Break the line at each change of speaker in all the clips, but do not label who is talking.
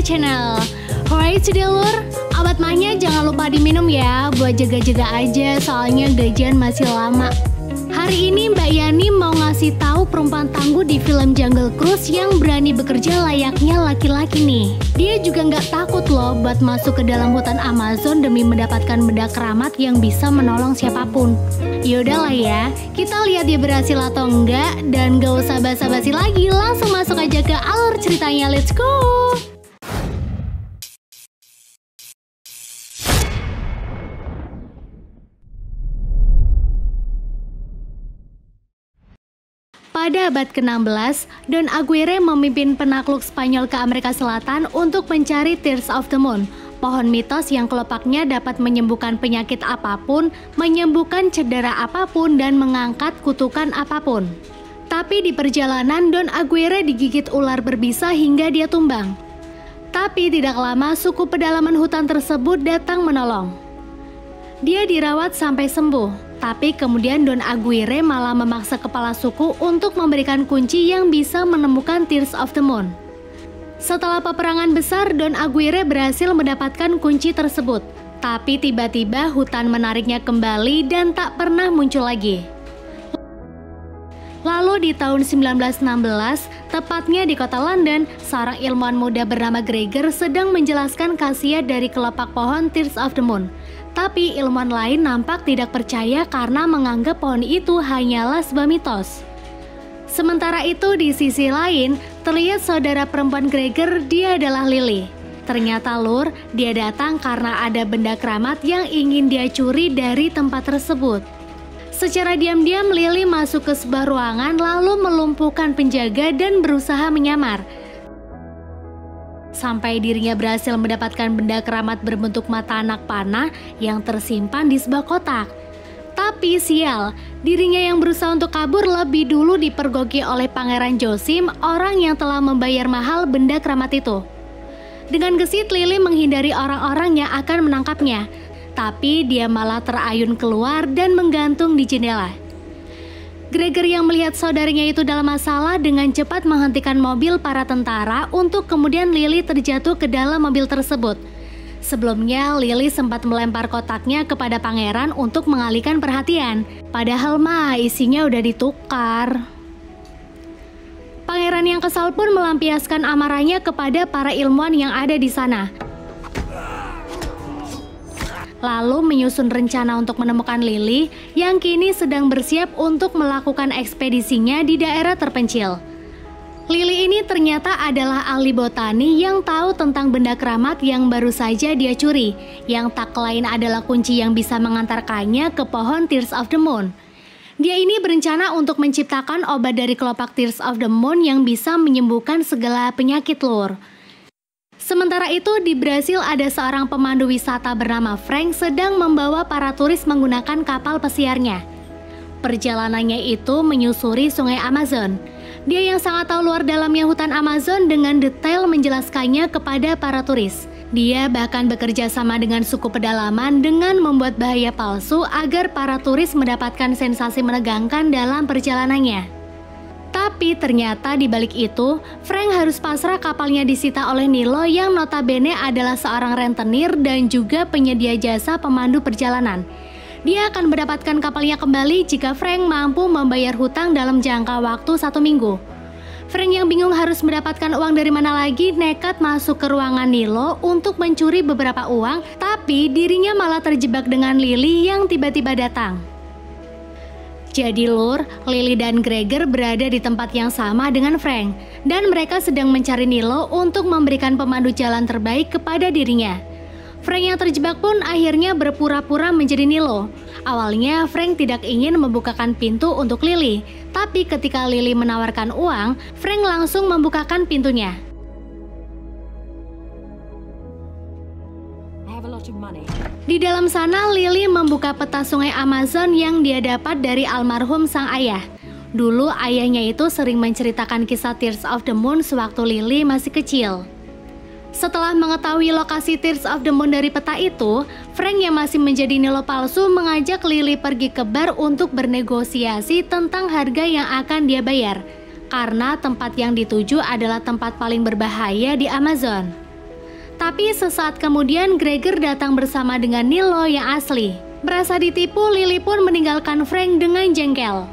Channel. Alright sedulur, obat mahnya jangan lupa diminum ya, buat jaga-jaga aja soalnya gajian masih lama. Hari ini Mbak Yani mau ngasih tahu perempuan tangguh di film Jungle Cruise yang berani bekerja layaknya laki-laki nih. Dia juga nggak takut loh buat masuk ke dalam hutan Amazon demi mendapatkan benda keramat yang bisa menolong siapapun. Yaudahlah ya, kita lihat dia berhasil atau enggak, dan gak usah basa-basi lagi, langsung masuk aja ke alur ceritanya, let's go! Pada abad ke-16, Don Aguirre memimpin penakluk Spanyol ke Amerika Selatan untuk mencari Tears of the Moon, pohon mitos yang kelepaknya dapat menyembuhkan penyakit apapun, menyembuhkan cedera apapun, dan mengangkat kutukan apapun. Tapi di perjalanan, Don Aguirre digigit ular berbisa hingga dia tumbang. Tapi tidak lama, suku pedalaman hutan tersebut datang menolong. Dia dirawat sampai sembuh. Tapi kemudian Don Aguirre malah memaksa kepala suku untuk memberikan kunci yang bisa menemukan Tears of the Moon. Setelah peperangan besar, Don Aguirre berhasil mendapatkan kunci tersebut. Tapi tiba-tiba hutan menariknya kembali dan tak pernah muncul lagi. Lalu di tahun 1916, tepatnya di kota London, seorang ilmuwan muda bernama Gregor sedang menjelaskan khasiat dari kelopak pohon Tears of the Moon. Tapi ilmuwan lain nampak tidak percaya karena menganggap pohon itu hanyalah sebuah mitos. Sementara itu di sisi lain, terlihat saudara perempuan Gregor, dia adalah Lily. Ternyata lur, dia datang karena ada benda keramat yang ingin dia curi dari tempat tersebut. Secara diam-diam Lily masuk ke sebuah ruangan lalu melumpuhkan penjaga dan berusaha menyamar. Sampai dirinya berhasil mendapatkan benda keramat berbentuk mata anak panah yang tersimpan di sebuah kotak. Tapi sial, dirinya yang berusaha untuk kabur lebih dulu dipergoki oleh Pangeran Josim, orang yang telah membayar mahal benda keramat itu. Dengan gesit Lily menghindari orang-orang yang akan menangkapnya, tapi dia malah terayun keluar dan menggantung di jendela. Gregor yang melihat saudaranya itu dalam masalah dengan cepat menghentikan mobil para tentara untuk kemudian Lily terjatuh ke dalam mobil tersebut. Sebelumnya Lily sempat melempar kotaknya kepada pangeran untuk mengalihkan perhatian. Padahal mah isinya udah ditukar. Pangeran yang kesal pun melampiaskan amarahnya kepada para ilmuwan yang ada di sana. Lalu menyusun rencana untuk menemukan Lily yang kini sedang bersiap untuk melakukan ekspedisinya di daerah terpencil. Lily ini ternyata adalah ahli botani yang tahu tentang benda keramat yang baru saja dia curi, yang tak lain adalah kunci yang bisa mengantarkannya ke pohon Tears of the Moon. Dia ini berencana untuk menciptakan obat dari kelopak Tears of the Moon yang bisa menyembuhkan segala penyakit lur. Sementara itu di Brasil ada seorang pemandu wisata bernama Frank sedang membawa para turis menggunakan kapal pesiarnya. Perjalanannya itu menyusuri sungai Amazon. Dia yang sangat tahu luar dalamnya hutan Amazon dengan detail menjelaskannya kepada para turis. Dia bahkan bekerja sama dengan suku pedalaman dengan membuat bahaya palsu agar para turis mendapatkan sensasi menegangkan dalam perjalanannya. Tapi ternyata di balik itu, Frank harus pasrah kapalnya disita oleh Nilo yang notabene adalah seorang rentenir dan juga penyedia jasa pemandu perjalanan. Dia akan mendapatkan kapalnya kembali jika Frank mampu membayar hutang dalam jangka waktu 1 minggu. Frank yang bingung harus mendapatkan uang dari mana lagi nekat masuk ke ruangan Nilo untuk mencuri beberapa uang, tapi dirinya malah terjebak dengan Lily yang tiba-tiba datang. Jadi lur, Lily dan Gregor berada di tempat yang sama dengan Frank, dan mereka sedang mencari Nilo untuk memberikan pemandu jalan terbaik kepada dirinya. Frank yang terjebak pun akhirnya berpura-pura menjadi Nilo. Awalnya Frank tidak ingin membukakan pintu untuk Lily, tapi ketika Lily menawarkan uang, Frank langsung membukakan pintunya. Di dalam sana Lily membuka peta sungai Amazon yang dia dapat dari almarhum sang ayah. Dulu ayahnya itu sering menceritakan kisah Tears of the Moon sewaktu Lily masih kecil. Setelah mengetahui lokasi Tears of the Moon dari peta itu, Frank yang masih menjadi Nilo palsu mengajak Lily pergi ke bar untuk bernegosiasi tentang harga yang akan dia bayar. Karena tempat yang dituju adalah tempat paling berbahaya di Amazon. Tapi sesaat kemudian Gregor datang bersama dengan Nilo yang asli. Merasa ditipu, Lily pun meninggalkan Frank dengan jengkel.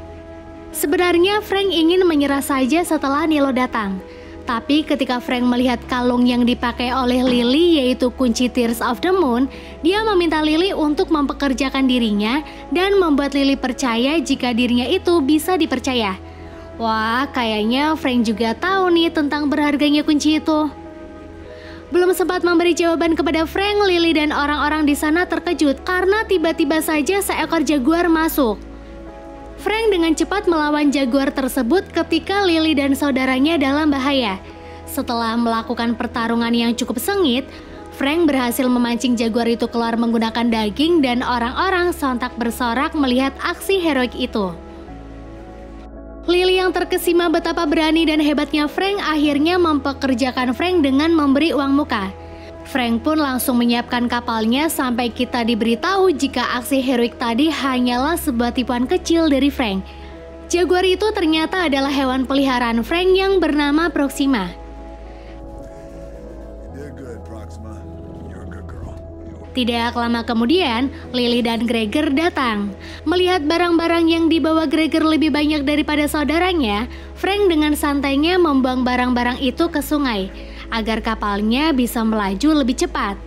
Sebenarnya Frank ingin menyerah saja setelah Nilo datang. Tapi ketika Frank melihat kalung yang dipakai oleh Lily yaitu kunci Tears of the Moon, dia meminta Lily untuk mempekerjakan dirinya dan membuat Lily percaya jika dirinya itu bisa dipercaya. Wah, kayaknya Frank juga tahu nih tentang berharganya kunci itu. Belum sempat memberi jawaban kepada Frank, Lily dan orang-orang di sana terkejut karena tiba-tiba saja seekor jaguar masuk. Frank dengan cepat melawan jaguar tersebut ketika Lily dan saudaranya dalam bahaya. Setelah melakukan pertarungan yang cukup sengit, Frank berhasil memancing jaguar itu keluar menggunakan daging dan orang-orang sontak bersorak melihat aksi heroik itu. Lily yang terkesima betapa berani dan hebatnya Frank akhirnya mempekerjakan Frank dengan memberi uang muka. Frank pun langsung menyiapkan kapalnya sampai kita diberitahu jika aksi heroik tadi hanyalah sebuah tipuan kecil dari Frank. Jaguar itu ternyata adalah hewan peliharaan Frank yang bernama Proxima. Tidak lama kemudian, Lily dan Gregor datang. Melihat barang-barang yang dibawa Gregor lebih banyak daripada saudaranya, Frank dengan santainya membuang barang-barang itu ke sungai agar kapalnya bisa melaju lebih cepat.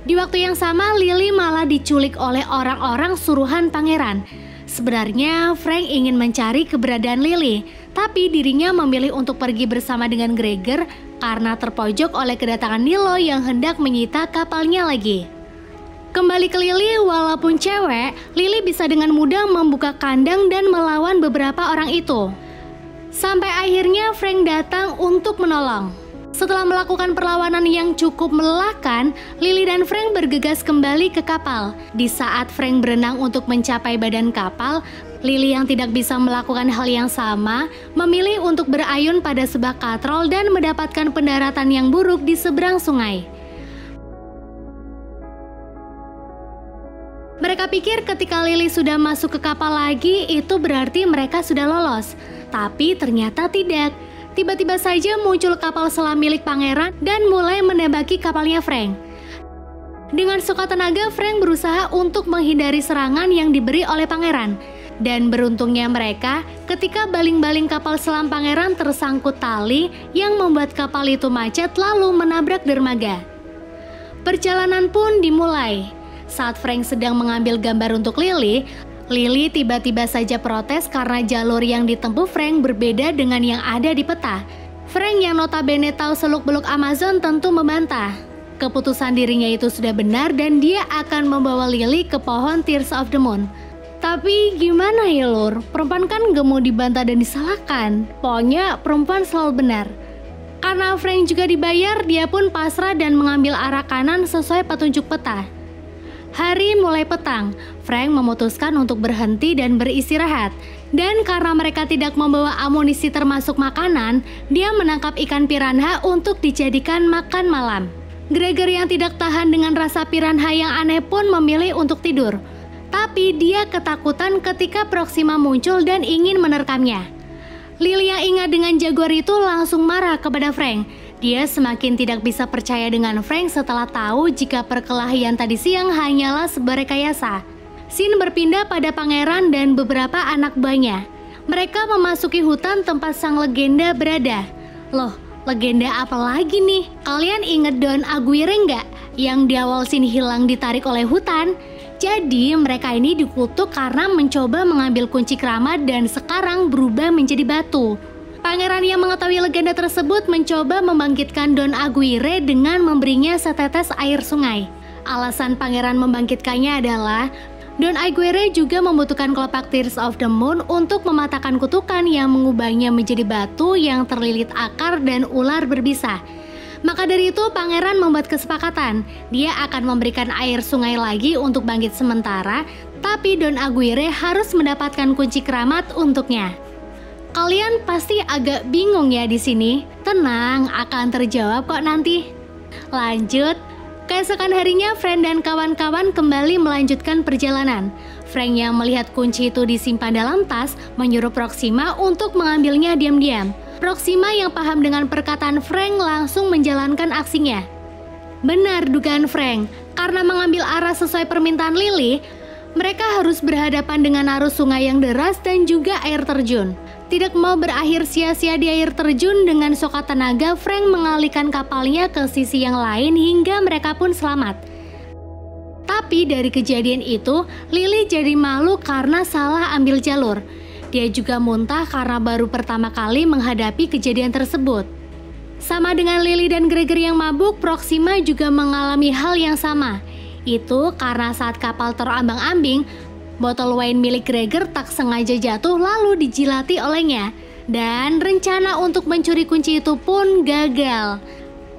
Di waktu yang sama, Lily malah diculik oleh orang-orang suruhan pangeran. Sebenarnya Frank ingin mencari keberadaan Lily, tapi dirinya memilih untuk pergi bersama dengan Gregor karena terpojok oleh kedatangan Nilo yang hendak menyita kapalnya lagi. Kembali ke Lily, walaupun cewek, Lily bisa dengan mudah membuka kandang dan melawan beberapa orang itu. Sampai akhirnya Frank datang untuk menolong. Setelah melakukan perlawanan yang cukup melelahkan, Lily dan Frank bergegas kembali ke kapal. Di saat Frank berenang untuk mencapai badan kapal, Lily yang tidak bisa melakukan hal yang sama, memilih untuk berayun pada sebuah katrol dan mendapatkan pendaratan yang buruk di seberang sungai. Mereka pikir ketika Lily sudah masuk ke kapal lagi, itu berarti mereka sudah lolos. Tapi ternyata tidak. Tiba-tiba saja muncul kapal selam milik pangeran dan mulai menembaki kapalnya Frank. Dengan sekuat tenaga, Frank berusaha untuk menghindari serangan yang diberi oleh pangeran. Dan beruntungnya mereka ketika baling-baling kapal selam pangeran tersangkut tali yang membuat kapal itu macet lalu menabrak dermaga. Perjalanan pun dimulai. Saat Frank sedang mengambil gambar untuk Lily, Lily tiba-tiba saja protes karena jalur yang ditempuh Frank berbeda dengan yang ada di peta. Frank yang notabene tahu seluk-beluk Amazon tentu membantah. Keputusan dirinya itu sudah benar dan dia akan membawa Lily ke pohon Tears of the Moon. Tapi gimana ya lur, perempuan kan gak mau dibantah dan disalahkan. Pokoknya perempuan selalu benar. Karena Frank juga dibayar, dia pun pasrah dan mengambil arah kanan sesuai petunjuk peta. Hari mulai petang, Frank memutuskan untuk berhenti dan beristirahat. Dan karena mereka tidak membawa amunisi termasuk makanan, dia menangkap ikan piranha untuk dijadikan makan malam. Gregor yang tidak tahan dengan rasa piranha yang aneh pun memilih untuk tidur. Tapi dia ketakutan ketika Proxima muncul dan ingin menerkamnya. Lily yang ingat dengan jaguar itu langsung marah kepada Frank. Dia semakin tidak bisa percaya dengan Frank setelah tahu jika perkelahian tadi siang hanyalah sebuah rekayasa. Scene berpindah pada pangeran dan beberapa anak buahnya. Mereka memasuki hutan tempat sang legenda berada. Loh, legenda apa lagi nih? Kalian inget Don Aguirre nggak? Yang di awal scene hilang ditarik oleh hutan. Jadi mereka ini dikutuk karena mencoba mengambil kunci keramat dan sekarang berubah menjadi batu. Pangeran yang mengetahui legenda tersebut mencoba membangkitkan Don Aguirre dengan memberinya setetes air sungai. Alasan pangeran membangkitkannya adalah Don Aguirre juga membutuhkan kelopak Tears of the Moon untuk mematahkan kutukan yang mengubahnya menjadi batu yang terlilit akar dan ular berbisa. Maka dari itu pangeran membuat kesepakatan. Dia akan memberikan air sungai lagi untuk bangkit sementara, tapi Don Aguirre harus mendapatkan kunci keramat untuknya. Kalian pasti agak bingung ya di sini. Tenang, akan terjawab kok nanti. Lanjut, keesokan harinya Frank dan kawan-kawan kembali melanjutkan perjalanan. Frank yang melihat kunci itu disimpan dalam tas menyuruh Proxima untuk mengambilnya diam-diam. Proxima yang paham dengan perkataan Frank langsung menjalankan aksinya. Benar dugaan Frank, karena mengambil arah sesuai permintaan Lily, mereka harus berhadapan dengan arus sungai yang deras dan juga air terjun. Tidak mau berakhir sia-sia di air terjun, dengan sokat tenaga Frank mengalihkan kapalnya ke sisi yang lain hingga mereka pun selamat. Tapi dari kejadian itu, Lily jadi malu karena salah ambil jalur. Dia juga muntah karena baru pertama kali menghadapi kejadian tersebut. Sama dengan Lily dan Gregory yang mabuk, Proxima juga mengalami hal yang sama. Itu karena saat kapal terombang-ambing, botol wine milik Gregor tak sengaja jatuh lalu dijilati olehnya. Dan rencana untuk mencuri kunci itu pun gagal.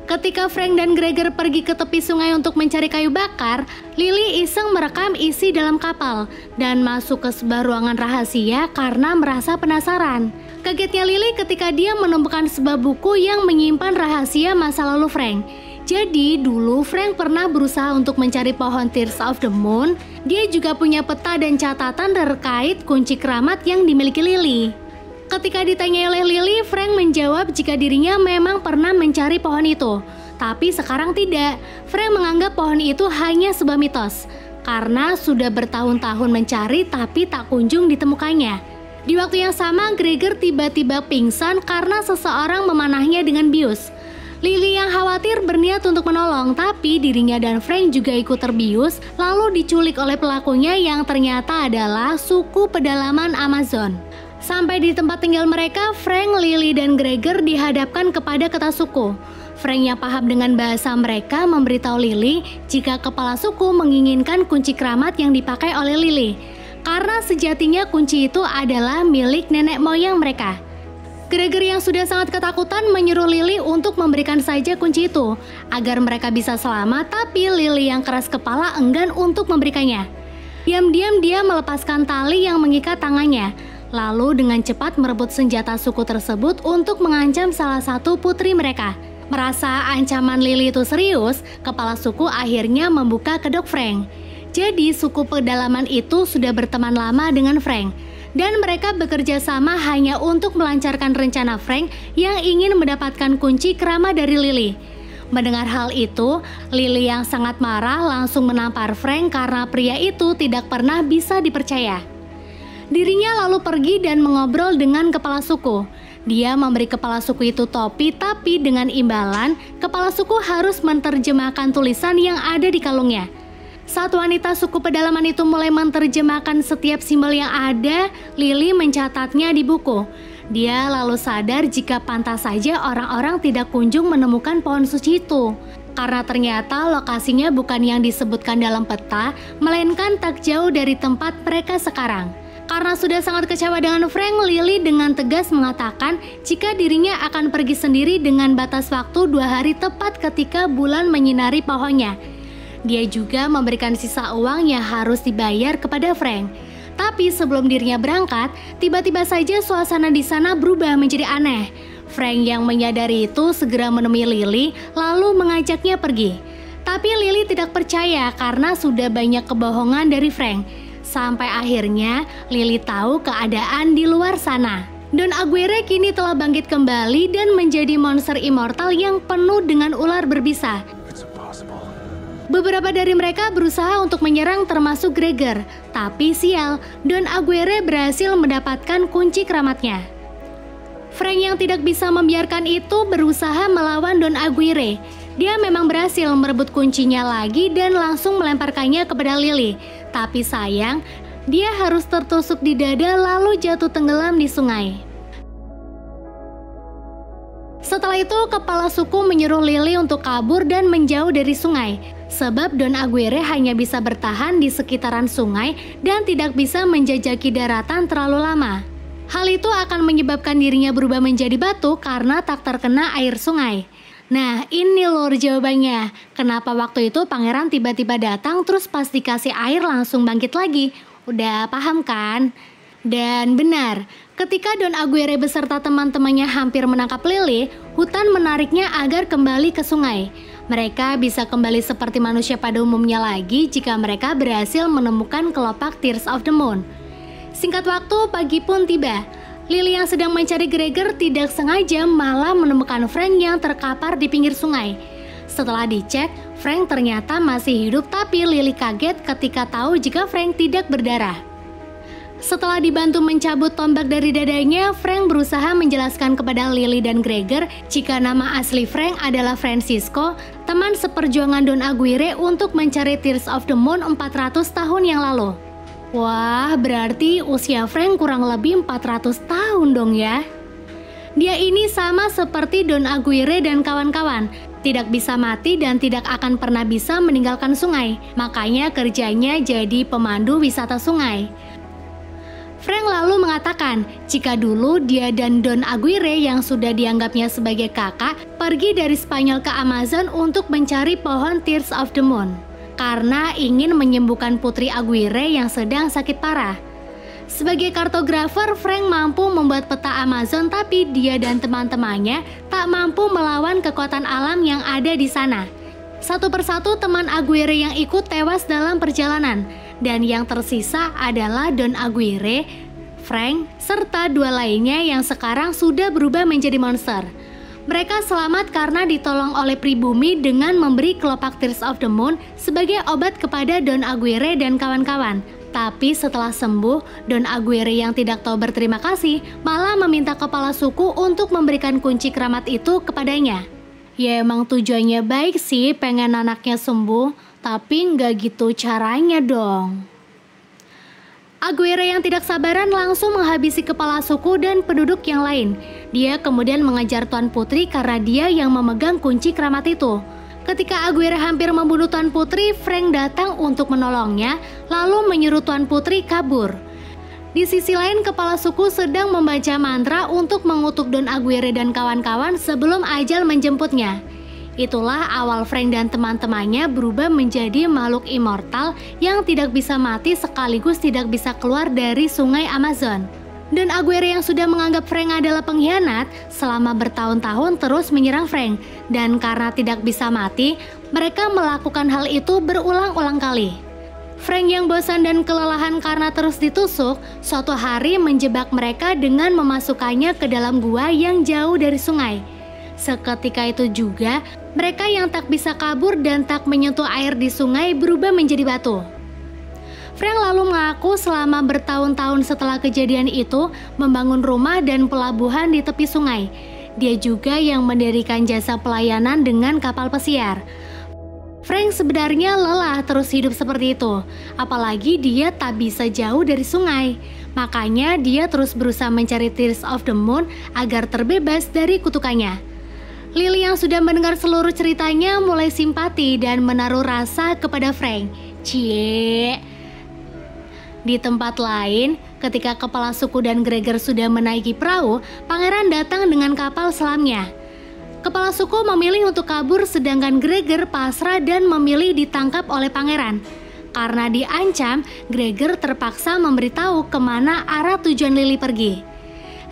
Ketika Frank dan Gregor pergi ke tepi sungai untuk mencari kayu bakar, Lily iseng merekam isi dalam kapal dan masuk ke sebuah ruangan rahasia karena merasa penasaran. Kagetnya Lily ketika dia menemukan sebuah buku yang menyimpan rahasia masa lalu Frank. Jadi dulu Frank pernah berusaha untuk mencari pohon Tears of the Moon. Dia juga punya peta dan catatan terkait kunci keramat yang dimiliki Lily. Ketika ditanya oleh Lily, Frank menjawab jika dirinya memang pernah mencari pohon itu. Tapi sekarang tidak. Frank menganggap pohon itu hanya sebuah mitos, karena sudah bertahun-tahun mencari tapi tak kunjung ditemukannya. Di waktu yang sama, Gregor tiba-tiba pingsan karena seseorang memanahnya dengan bius. Lily yang khawatir berniat untuk menolong, tapi dirinya dan Frank juga ikut terbius, lalu diculik oleh pelakunya yang ternyata adalah suku pedalaman Amazon. Sampai di tempat tinggal mereka, Frank, Lily, dan Gregor dihadapkan kepada kata suku. Frank yang paham dengan bahasa mereka memberitahu Lily jika kepala suku menginginkan kunci keramat yang dipakai oleh Lily, karena sejatinya kunci itu adalah milik nenek moyang mereka. Gregor yang sudah sangat ketakutan menyuruh Lily untuk memberikan saja kunci itu agar mereka bisa selamat, tapi Lily yang keras kepala enggan untuk memberikannya. Diam-diam dia melepaskan tali yang mengikat tangannya, lalu dengan cepat merebut senjata suku tersebut untuk mengancam salah satu putri mereka. Merasa ancaman Lily itu serius, kepala suku akhirnya membuka kedok Frank. Jadi suku pedalaman itu sudah berteman lama dengan Frank, dan mereka bekerja sama hanya untuk melancarkan rencana Frank yang ingin mendapatkan kunci keramat dari Lily. Mendengar hal itu, Lily yang sangat marah langsung menampar Frank karena pria itu tidak pernah bisa dipercaya. Dirinya lalu pergi dan mengobrol dengan kepala suku. Dia memberi kepala suku itu topi, tapi dengan imbalan kepala suku harus menerjemahkan tulisan yang ada di kalungnya. Saat wanita suku pedalaman itu mulai menerjemahkan setiap simbol yang ada, Lily mencatatnya di buku. Dia lalu sadar jika pantas saja orang-orang tidak kunjung menemukan pohon suci itu, karena ternyata lokasinya bukan yang disebutkan dalam peta, melainkan tak jauh dari tempat mereka sekarang. Karena sudah sangat kecewa dengan Frank, Lily dengan tegas mengatakan jika dirinya akan pergi sendiri dengan batas waktu 2 hari tepat ketika bulan menyinari pohonnya. Dia juga memberikan sisa uang yang harus dibayar kepada Frank. Tapi sebelum dirinya berangkat, tiba-tiba saja suasana di sana berubah menjadi aneh. Frank yang menyadari itu segera menemui Lily lalu mengajaknya pergi. Tapi Lily tidak percaya karena sudah banyak kebohongan dari Frank. Sampai akhirnya Lily tahu keadaan di luar sana. Don Aguirre kini telah bangkit kembali dan menjadi monster immortal yang penuh dengan ular berbisa. Beberapa dari mereka berusaha untuk menyerang termasuk Gregor, tapi sial, Don Aguirre berhasil mendapatkan kunci keramatnya. Frank yang tidak bisa membiarkan itu berusaha melawan Don Aguirre. Dia memang berhasil merebut kuncinya lagi dan langsung melemparkannya kepada Lily. Tapi sayang, dia harus tertusuk di dada lalu jatuh tenggelam di sungai. Setelah itu, kepala suku menyuruh Lily untuk kabur dan menjauh dari sungai. Sebab Don Aguirre hanya bisa bertahan di sekitaran sungai dan tidak bisa menjajaki daratan terlalu lama. Hal itu akan menyebabkan dirinya berubah menjadi batu karena tak terkena air sungai. Nah, ini lor jawabannya. Kenapa waktu itu pangeran tiba-tiba datang terus pas dikasih air langsung bangkit lagi? Udah paham kan? Dan benar, ketika Don Aguirre beserta teman-temannya hampir menangkap Lily, hutan menariknya agar kembali ke sungai. Mereka bisa kembali seperti manusia pada umumnya lagi jika mereka berhasil menemukan kelopak Tears of the Moon. Singkat waktu, pagi pun tiba. Lily yang sedang mencari Gregor tidak sengaja malah menemukan Frank yang terkapar di pinggir sungai. Setelah dicek, Frank ternyata masih hidup, tapi Lily kaget ketika tahu jika Frank tidak berdarah. Setelah dibantu mencabut tombak dari dadanya, Frank berusaha menjelaskan kepada Lily dan Gregor jika nama asli Frank adalah Francisco, teman seperjuangan Don Aguirre untuk mencari Tears of the Moon 400 tahun yang lalu. Wah, berarti usia Frank kurang lebih 400 tahun dong ya. Dia ini sama seperti Don Aguirre dan kawan-kawan, tidak bisa mati dan tidak akan pernah bisa meninggalkan sungai. Makanya kerjanya jadi pemandu wisata sungai. Frank lalu mengatakan jika dulu dia dan Don Aguirre yang sudah dianggapnya sebagai kakak pergi dari Spanyol ke Amazon untuk mencari pohon Tears of the Moon karena ingin menyembuhkan Putri Aguirre yang sedang sakit parah. Sebagai kartografer, Frank mampu membuat peta Amazon, tapi dia dan teman-temannya tak mampu melawan kekuatan alam yang ada di sana. Satu persatu teman Aguirre yang ikut tewas dalam perjalanan, dan yang tersisa adalah Don Aguirre, Frank, serta dua lainnya yang sekarang sudah berubah menjadi monster. Mereka selamat karena ditolong oleh pribumi dengan memberi kelopak Tears of the Moon sebagai obat kepada Don Aguirre dan kawan-kawan. Tapi setelah sembuh, Don Aguirre yang tidak tahu berterima kasih malah meminta kepala suku untuk memberikan kunci keramat itu kepadanya. Ya emang tujuannya baik sih, pengen anaknya sembuh, tapi nggak gitu caranya dong. Aguirre yang tidak sabaran langsung menghabisi kepala suku dan penduduk yang lain. Dia kemudian mengejar Tuan Putri karena dia yang memegang kunci keramat itu. Ketika Aguirre hampir membunuh Tuan Putri, Frank datang untuk menolongnya, lalu menyuruh Tuan Putri kabur. Di sisi lain, kepala suku sedang membaca mantra untuk mengutuk Don Aguirre dan kawan-kawan sebelum ajal menjemputnya. Itulah awal Frank dan teman-temannya berubah menjadi makhluk immortal yang tidak bisa mati sekaligus tidak bisa keluar dari sungai Amazon. Don Aguirre yang sudah menganggap Frank adalah pengkhianat selama bertahun-tahun terus menyerang Frank, dan karena tidak bisa mati, mereka melakukan hal itu berulang-ulang kali. Frank yang bosan dan kelelahan karena terus ditusuk, suatu hari menjebak mereka dengan memasukkannya ke dalam gua yang jauh dari sungai. Seketika itu juga, mereka yang tak bisa kabur dan tak menyentuh air di sungai berubah menjadi batu. Frank lalu mengaku selama bertahun-tahun setelah kejadian itu membangun rumah dan pelabuhan di tepi sungai. Dia juga yang mendirikan jasa pelayanan dengan kapal pesiar. Frank sebenarnya lelah terus hidup seperti itu, apalagi dia tak bisa jauh dari sungai. Makanya dia terus berusaha mencari Tears of the Moon agar terbebas dari kutukannya. Lily yang sudah mendengar seluruh ceritanya mulai simpati dan menaruh rasa kepada Frank. Cie. Di tempat lain, ketika kepala suku dan Gregor sudah menaiki perahu, pangeran datang dengan kapal selamnya. Kepala suku memilih untuk kabur sedangkan Gregor pasrah dan memilih ditangkap oleh pangeran. Karena diancam, Gregor terpaksa memberitahu kemana arah tujuan Lily pergi.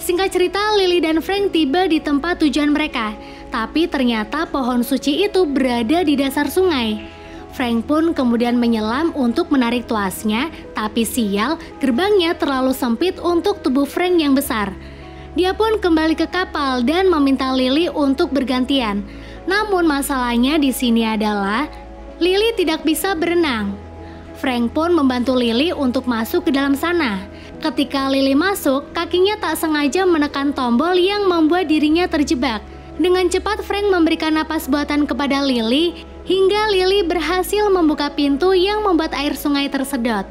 Singkat cerita, Lily dan Frank tiba di tempat tujuan mereka, tapi ternyata pohon suci itu berada di dasar sungai. Frank pun kemudian menyelam untuk menarik tuasnya, tapi sial, gerbangnya terlalu sempit untuk tubuh Frank yang besar. Dia pun kembali ke kapal dan meminta Lily untuk bergantian. Namun masalahnya di sini adalah Lily tidak bisa berenang. Frank pun membantu Lily untuk masuk ke dalam sana. Ketika Lily masuk, kakinya tak sengaja menekan tombol yang membuat dirinya terjebak. Dengan cepat Frank memberikan napas buatan kepada Lily, hingga Lily berhasil membuka pintu yang membuat air sungai tersedot.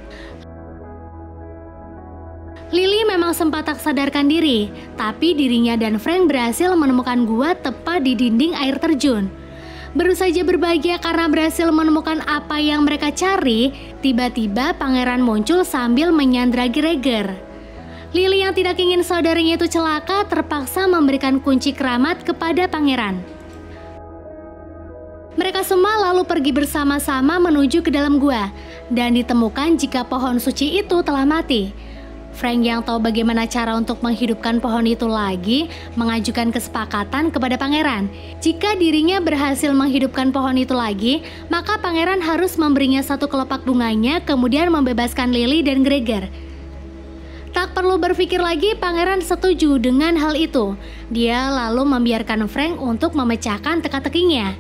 Lily memang sempat tak sadarkan diri, tapi dirinya dan Frank berhasil menemukan gua tepat di dinding air terjun. Baru saja berbahagia karena berhasil menemukan apa yang mereka cari, tiba-tiba pangeran muncul sambil menyandra Gregor. Lily yang tidak ingin saudaranya itu celaka terpaksa memberikan kunci keramat kepada pangeran. Mereka semua lalu pergi bersama-sama menuju ke dalam gua dan ditemukan jika pohon suci itu telah mati. Frank yang tahu bagaimana cara untuk menghidupkan pohon itu lagi, mengajukan kesepakatan kepada pangeran. Jika dirinya berhasil menghidupkan pohon itu lagi, maka pangeran harus memberinya satu kelopak bunganya, kemudian membebaskan Lily dan Gregor. Tak perlu berpikir lagi, pangeran setuju dengan hal itu. Dia lalu membiarkan Frank untuk memecahkan teka-tekinya.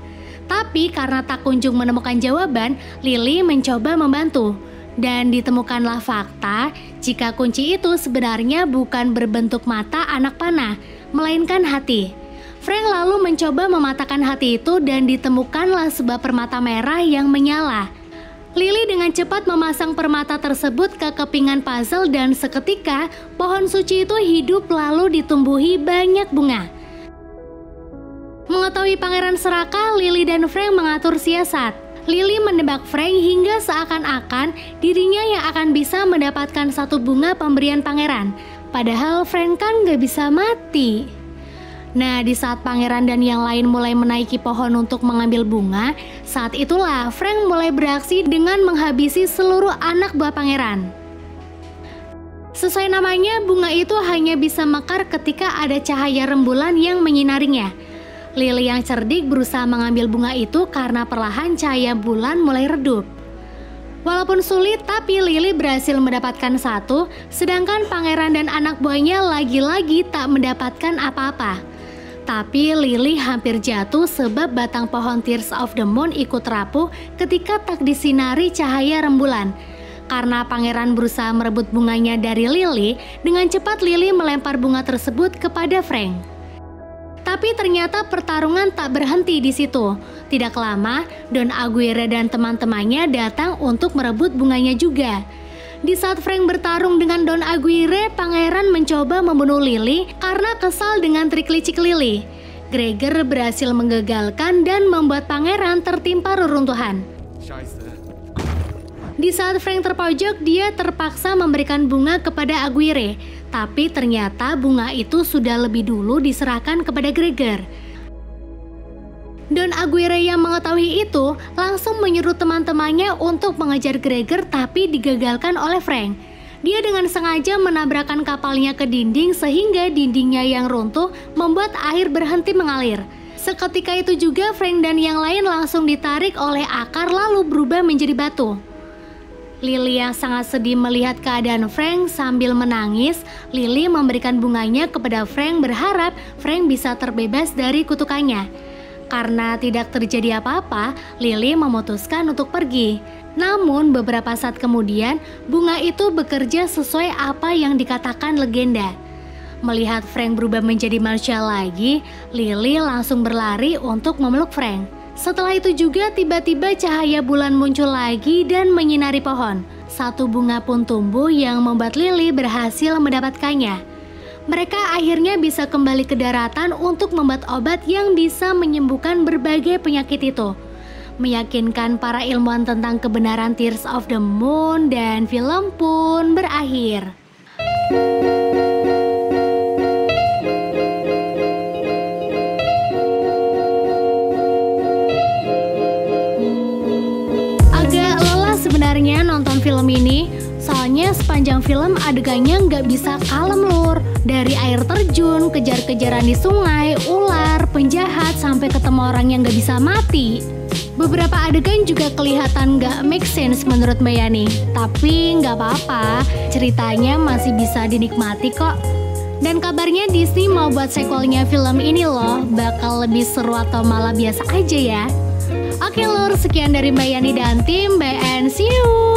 Tapi karena tak kunjung menemukan jawaban, Lily mencoba membantu. Dan ditemukanlah fakta jika kunci itu sebenarnya bukan berbentuk mata anak panah, melainkan hati. Frank lalu mencoba mematahkan hati itu dan ditemukanlah sebuah permata merah yang menyala. Lily dengan cepat memasang permata tersebut ke kepingan puzzle dan seketika pohon suci itu hidup lalu ditumbuhi banyak bunga. Mengetahui pangeran serakah, Lily dan Frank mengatur siasat. Lily menebak Frank hingga seakan-akan dirinya yang akan bisa mendapatkan satu bunga pemberian pangeran. Padahal Frank kan gak bisa mati. Nah, di saat pangeran dan yang lain mulai menaiki pohon untuk mengambil bunga, saat itulah Frank mulai beraksi dengan menghabisi seluruh anak buah pangeran. Sesuai namanya, bunga itu hanya bisa mekar ketika ada cahaya rembulan yang menyinarinya. Lily yang cerdik berusaha mengambil bunga itu karena perlahan cahaya bulan mulai redup. Walaupun sulit, tapi Lily berhasil mendapatkan satu, sedangkan pangeran dan anak buahnya lagi-lagi tak mendapatkan apa-apa. Tapi Lily hampir jatuh sebab batang pohon Tears of the Moon ikut rapuh ketika tak disinari cahaya rembulan. Karena pangeran berusaha merebut bunganya dari Lily, dengan cepat Lily melempar bunga tersebut kepada Frank. Tapi ternyata pertarungan tak berhenti di situ. Tidak lama, Don Aguirre dan teman-temannya datang untuk merebut bunganya juga. Di saat Frank bertarung dengan Don Aguirre, pangeran mencoba membunuh Lily karena kesal dengan trik licik Lily. Gregor berhasil menggagalkan dan membuat pangeran tertimpa reruntuhan. Di saat Frank terpojok, dia terpaksa memberikan bunga kepada Aguirre. Tapi ternyata bunga itu sudah lebih dulu diserahkan kepada Gregor. Don Aguirre yang mengetahui itu langsung menyuruh teman-temannya untuk mengejar Gregor, tapi digagalkan oleh Frank. Dia dengan sengaja menabrakkan kapalnya ke dinding sehingga dindingnya yang runtuh membuat air berhenti mengalir. Seketika itu juga Frank dan yang lain langsung ditarik oleh akar lalu berubah menjadi batu. Lily yang sangat sedih melihat keadaan Frank sambil menangis. Lily memberikan bunganya kepada Frank berharap Frank bisa terbebas dari kutukannya. Karena tidak terjadi apa-apa, Lily memutuskan untuk pergi. Namun beberapa saat kemudian, bunga itu bekerja sesuai apa yang dikatakan legenda. Melihat Frank berubah menjadi manusia lagi, Lily langsung berlari untuk memeluk Frank. Setelah itu juga tiba-tiba cahaya bulan muncul lagi dan menyinari pohon. Satu bunga pun tumbuh yang membuat Lily berhasil mendapatkannya. Mereka akhirnya bisa kembali ke daratan untuk membuat obat yang bisa menyembuhkan berbagai penyakit itu. Meyakinkan para ilmuwan tentang kebenaran Tears of the Moon dan film pun berakhir. Sebenarnya nonton film ini, soalnya sepanjang film adegannya nggak bisa kalem lur. Dari air terjun, kejar-kejaran di sungai, ular, penjahat, sampai ketemu orang yang nggak bisa mati. Beberapa adegan juga kelihatan nggak make sense menurut Mbak Yani. Tapi nggak apa-apa, ceritanya masih bisa dinikmati kok. Dan kabarnya Disney mau buat sequelnya film ini loh, bakal lebih seru atau malah biasa aja ya. Oke lur, sekian dari Mbak Yani dan tim BN, see you!